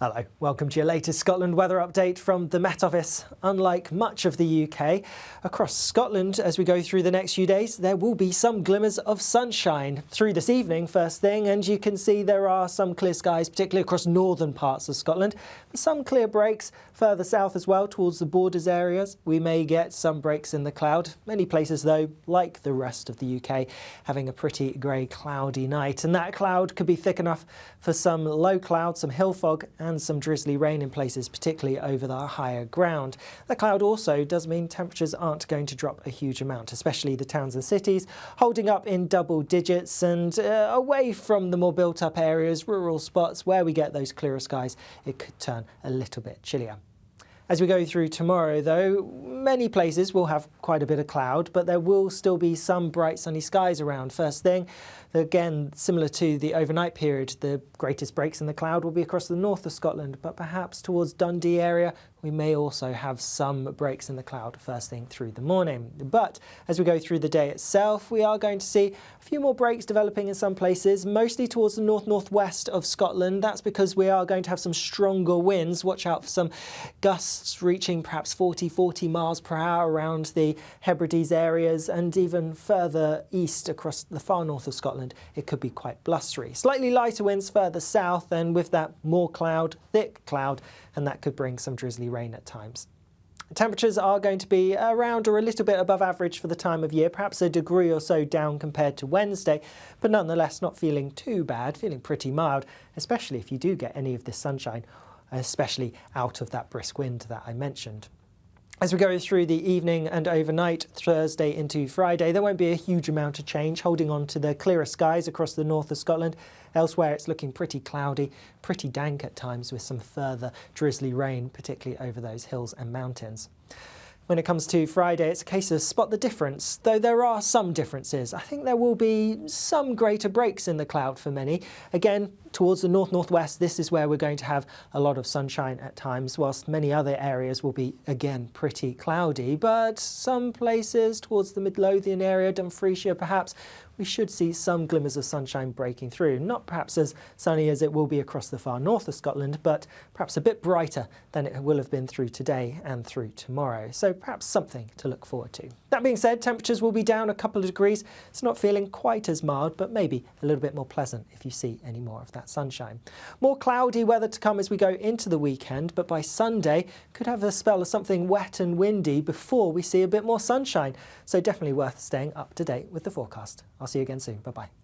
Hello, welcome to your latest Scotland weather update from the Met Office. Unlike much of the UK, across Scotland as we go through the next few days, there will be some glimmers of sunshine through this evening first thing, and you can see there are some clear skies, particularly across northern parts of Scotland. Some clear breaks further south as well towards the borders areas. We may get some breaks in the cloud. Many places though, like the rest of the UK, having a pretty grey cloudy night, and that cloud could be thick enough for some low cloud, some hill fog and some drizzly rain in places, particularly over the higher ground. That cloud also does mean temperatures aren't going to drop a huge amount, especially the towns and cities, holding up in double digits, and away from the more built up areas, rural spots where we get those clearer skies, it could turn a little bit chillier. As we go through tomorrow though, many places will have quite a bit of cloud, but there will still be some bright sunny skies around first thing. Again, similar to the overnight period, the greatest breaks in the cloud will be across the north of Scotland, but perhaps towards Dundee area we may also have some breaks in the cloud first thing through the morning. But as we go through the day itself, we are going to see a few more breaks developing in some places, mostly towards the north-northwest of Scotland. That's because we are going to have some stronger winds. Watch out for some gusts reaching perhaps 40 miles per hour around the Hebrides areas, and even further east across the far north of Scotland it could be quite blustery. Slightly lighter winds further south, and with that more cloud, thick cloud, and that could bring some drizzly rain at times. Temperatures are going to be around or a little bit above average for the time of year, perhaps a degree or so down compared to Wednesday, but nonetheless not feeling too bad, feeling pretty mild, especially if you do get any of this sunshine, especially out of that brisk wind that I mentioned. As we go through the evening and overnight, Thursday into Friday, there won't be a huge amount of change, holding on to the clearer skies across the north of Scotland. Elsewhere it's looking pretty cloudy, pretty dank at times, with some further drizzly rain, particularly over those hills and mountains. When it comes to Friday, it's a case of spot the difference, though there are some differences. I think there will be some greater breaks in the cloud for many. Again, towards the north-northwest, this is where we're going to have a lot of sunshine at times, whilst many other areas will be, again, pretty cloudy. But some places towards the Midlothian area, Dumfriesshire perhaps, we should see some glimmers of sunshine breaking through. Not perhaps as sunny as it will be across the far north of Scotland, but perhaps a bit brighter than it will have been through today and through tomorrow. So perhaps something to look forward to. That being said, temperatures will be down a couple of degrees. It's not feeling quite as mild, but maybe a little bit more pleasant if you see any more of that sunshine. More cloudy weather to come as we go into the weekend, but by Sunday could have a spell of something wet and windy before we see a bit more sunshine. So definitely worth staying up to date with the forecast. I'll see you again soon. Bye-bye.